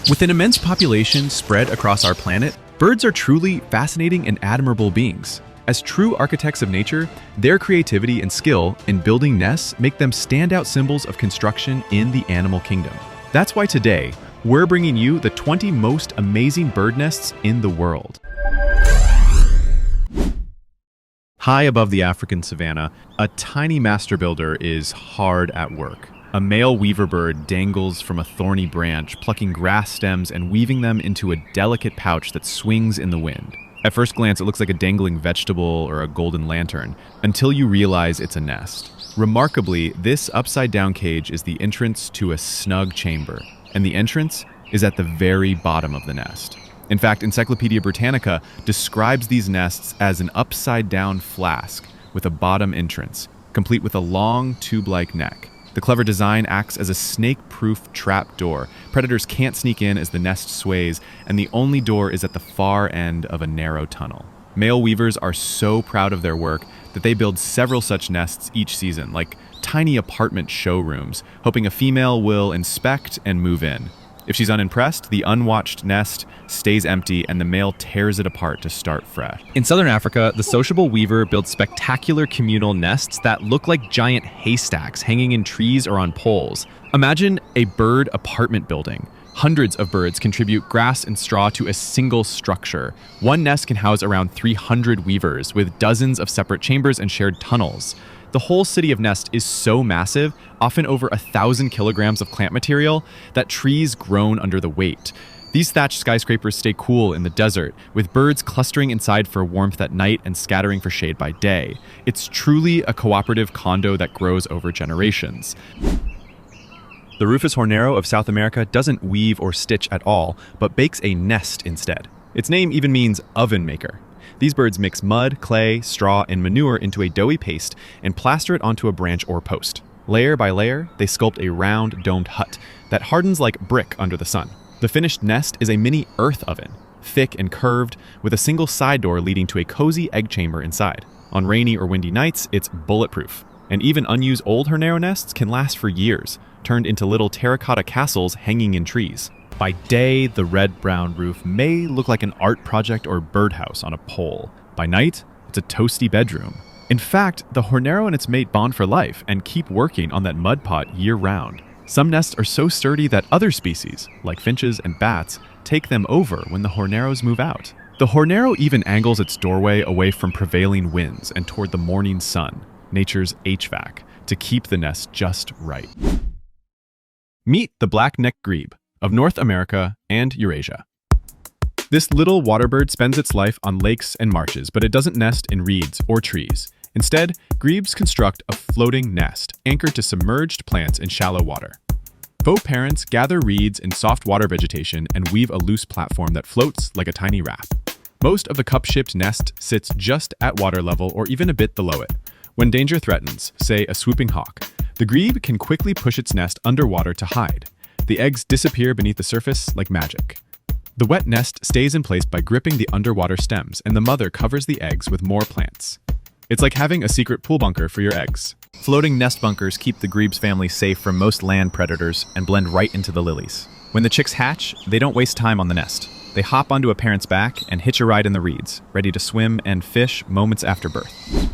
With an immense population spread across our planet, birds are truly fascinating and admirable beings. As true architects of nature, their creativity and skill in building nests make them standout symbols of construction in the animal kingdom. That's why today, we're bringing you the 20 most amazing bird nests in the world. High above the African savanna, a tiny master builder is hard at work. A male weaver bird dangles from a thorny branch, plucking grass stems and weaving them into a delicate pouch that swings in the wind. At first glance, it looks like a dangling vegetable or a golden lantern, until you realize it's a nest. Remarkably, this upside-down cage is the entrance to a snug chamber, and the entrance is at the very bottom of the nest. In fact, Encyclopedia Britannica describes these nests as an upside-down flask with a bottom entrance, complete with a long, tube-like neck. The clever design acts as a snake-proof trap door. Predators can't sneak in as the nest sways, and the only door is at the far end of a narrow tunnel. Male weavers are so proud of their work that they build several such nests each season, like tiny apartment showrooms, hoping a female will inspect and move in. If she's unimpressed, the unwatched nest stays empty and the male tears it apart to start fresh. In southern Africa, the sociable weaver builds spectacular communal nests that look like giant haystacks hanging in trees or on poles. Imagine a bird apartment building. Hundreds of birds contribute grass and straw to a single structure. One nest can house around 300 weavers, with dozens of separate chambers and shared tunnels. The whole city of nest is so massive, often over 1,000 kilograms of plant material, that trees groan under the weight. These thatched skyscrapers stay cool in the desert, with birds clustering inside for warmth at night and scattering for shade by day. It's truly a cooperative condo that grows over generations. The Rufous hornero of South America doesn't weave or stitch at all, but bakes a nest instead. Its name even means oven maker. These birds mix mud, clay, straw, and manure into a doughy paste and plaster it onto a branch or post. Layer by layer, they sculpt a round, domed hut that hardens like brick under the sun. The finished nest is a mini earth oven, thick and curved, with a single side door leading to a cozy egg chamber inside. On rainy or windy nights, it's bulletproof. And even unused old hornero nests can last for years, turned into little terracotta castles hanging in trees. By day, the red-brown roof may look like an art project or birdhouse on a pole. By night, it's a toasty bedroom. In fact, the hornero and its mate bond for life and keep working on that mud pot year-round. Some nests are so sturdy that other species, like finches and bats, take them over when the horneros move out. The hornero even angles its doorway away from prevailing winds and toward the morning sun, nature's HVAC, to keep the nest just right. Meet the black-necked grebe of North America and Eurasia. This little water bird spends its life on lakes and marshes, but it doesn't nest in reeds or trees. Instead, grebes construct a floating nest anchored to submerged plants in shallow water. Faux parents gather reeds and soft water vegetation and weave a loose platform that floats like a tiny raft. Most of the cup-shaped nest sits just at water level or even a bit below it. When danger threatens, say a swooping hawk, the grebe can quickly push its nest underwater to hide. The eggs disappear beneath the surface like magic. The wet nest stays in place by gripping the underwater stems, and the mother covers the eggs with more plants. It's like having a secret pool bunker for your eggs. Floating nest bunkers keep the grebe's family safe from most land predators and blend right into the lilies. When the chicks hatch, they don't waste time on the nest. They hop onto a parent's back and hitch a ride in the reeds, ready to swim and fish moments after birth.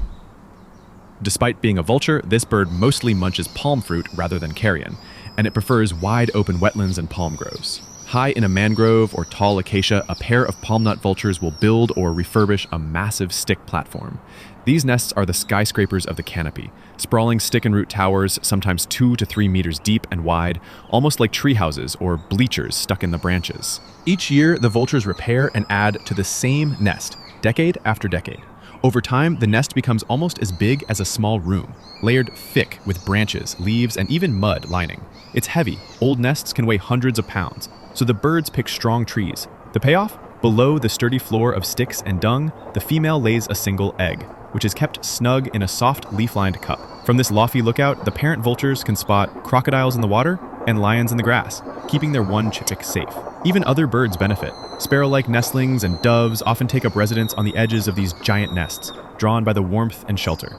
Despite being a vulture, this bird mostly munches palm fruit rather than carrion, and it prefers wide-open wetlands and palm groves. High in a mangrove or tall acacia, a pair of palm nut vultures will build or refurbish a massive stick platform. These nests are the skyscrapers of the canopy, sprawling stick and root towers, sometimes 2 to 3 meters deep and wide, almost like tree houses or bleachers stuck in the branches. Each year, the vultures repair and add to the same nest, decade after decade. Over time, the nest becomes almost as big as a small room, layered thick with branches, leaves, and even mud lining. It's heavy. Old nests can weigh hundreds of pounds, so the birds pick strong trees. The payoff? Below the sturdy floor of sticks and dung, the female lays a single egg, which is kept snug in a soft leaf-lined cup. From this lofty lookout, the parent vultures can spot crocodiles in the water and lions in the grass, keeping their one chick safe. Even other birds benefit. Sparrow-like nestlings and doves often take up residence on the edges of these giant nests, drawn by the warmth and shelter.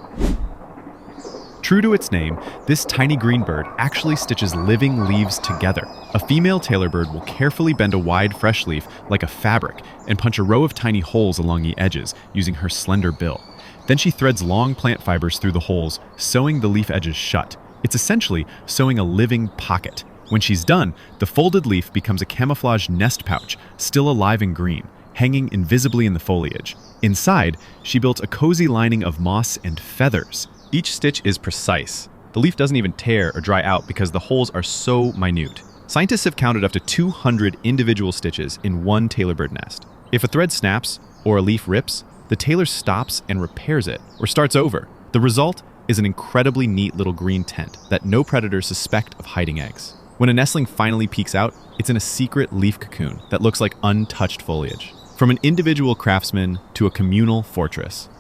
True to its name, this tiny green bird actually stitches living leaves together. A female tailor bird will carefully bend a wide fresh leaf like a fabric and punch a row of tiny holes along the edges using her slender bill. Then she threads long plant fibers through the holes, sewing the leaf edges shut. It's essentially sewing a living pocket. When she's done, the folded leaf becomes a camouflage nest pouch, still alive and green, hanging invisibly in the foliage. Inside, she built a cozy lining of moss and feathers. Each stitch is precise. The leaf doesn't even tear or dry out because the holes are so minute. Scientists have counted up to 200 individual stitches in one tailor bird nest. If a thread snaps or a leaf rips, the tailor stops and repairs it or starts over. The result is an incredibly neat little green tent that no predators suspect of hiding eggs. When a nestling finally peeks out, it's in a secret leaf cocoon that looks like untouched foliage. From an individual craftsman to a communal fortress.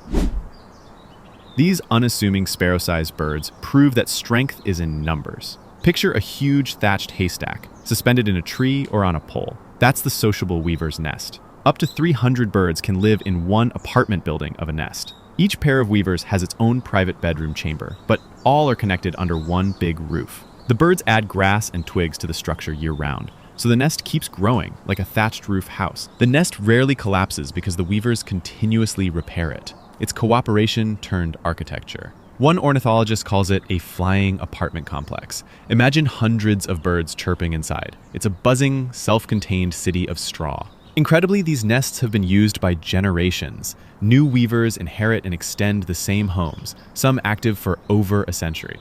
These unassuming sparrow-sized birds prove that strength is in numbers. Picture a huge thatched haystack, suspended in a tree or on a pole. That's the sociable weaver's nest. Up to 300 birds can live in one apartment building of a nest. Each pair of weavers has its own private bedroom chamber, but all are connected under one big roof. The birds add grass and twigs to the structure year-round, so the nest keeps growing like a thatched roof house. The nest rarely collapses because the weavers continuously repair it. It's cooperation turned architecture. One ornithologist calls it a flying apartment complex. Imagine hundreds of birds chirping inside. It's a buzzing, self-contained city of straw. Incredibly, these nests have been used by generations. New weavers inherit and extend the same homes, some active for over a century.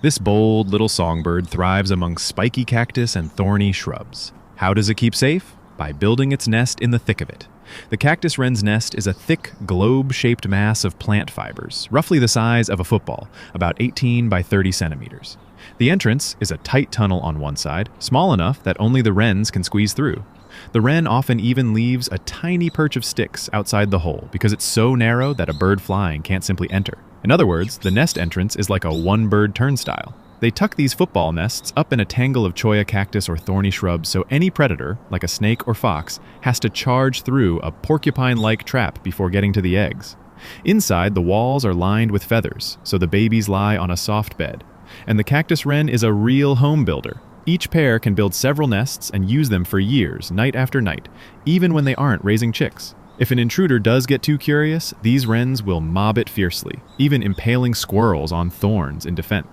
This bold little songbird thrives among spiky cactus and thorny shrubs. How does it keep safe? By building its nest in the thick of it. The cactus wren's nest is a thick, globe-shaped mass of plant fibers, roughly the size of a football, about 18 by 30 centimeters. The entrance is a tight tunnel on one side, small enough that only the wrens can squeeze through. The wren often even leaves a tiny perch of sticks outside the hole because it's so narrow that a bird flying can't simply enter. In other words, the nest entrance is like a one-bird turnstile. They tuck these football nests up in a tangle of cholla cactus or thorny shrubs so any predator, like a snake or fox, has to charge through a porcupine-like trap before getting to the eggs. Inside, the walls are lined with feathers, so the babies lie on a soft bed. And the cactus wren is a real home builder. Each pair can build several nests and use them for years, night after night, even when they aren't raising chicks. If an intruder does get too curious, these wrens will mob it fiercely, even impaling squirrels on thorns in defense.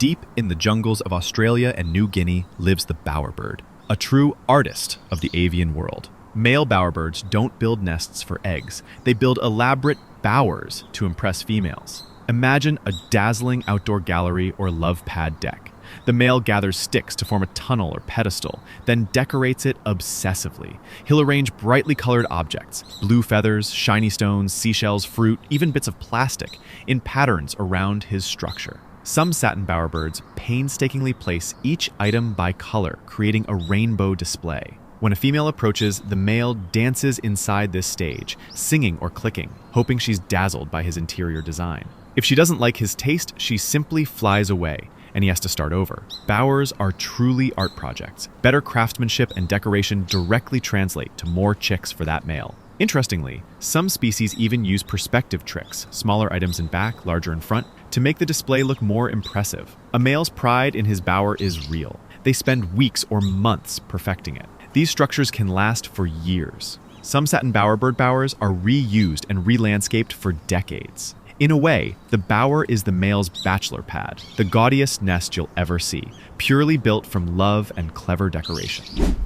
Deep in the jungles of Australia and New Guinea lives the bowerbird, a true artist of the avian world. Male bowerbirds don't build nests for eggs. They build elaborate bowers to impress females. Imagine a dazzling outdoor gallery or love pad deck. The male gathers sticks to form a tunnel or pedestal, then decorates it obsessively. He'll arrange brightly colored objects, blue feathers, shiny stones, seashells, fruit, even bits of plastic, in patterns around his structure. Some satin bowerbirds painstakingly place each item by color, creating a rainbow display. When a female approaches, the male dances inside this stage, singing or clicking, hoping she's dazzled by his interior design. If she doesn't like his taste, she simply flies away, and he has to start over. Bowers are truly art projects. Better craftsmanship and decoration directly translate to more chicks for that male. Interestingly, some species even use perspective tricks, smaller items in back, larger in front, to make the display look more impressive. A male's pride in his bower is real. They spend weeks or months perfecting it. These structures can last for years. Some satin bowerbird bowers are reused and re-landscaped for decades. In a way, the bower is the male's bachelor pad, the gaudiest nest you'll ever see, purely built from love and clever decoration.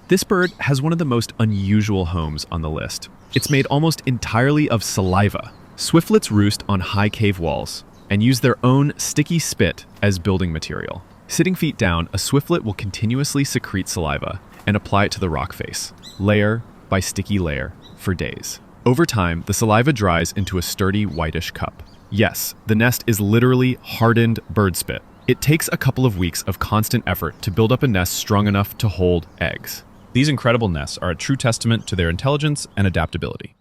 This bird has one of the most unusual homes on the list. It's made almost entirely of saliva. Swiftlets roost on high cave walls and use their own sticky spit as building material. Sitting feet down, a swiftlet will continuously secrete saliva and apply it to the rock face, layer by sticky layer, for days. Over time, the saliva dries into a sturdy whitish cup. Yes, the nest is literally hardened bird spit. It takes a couple of weeks of constant effort to build up a nest strong enough to hold eggs. These incredible nests are a true testament to their intelligence and adaptability.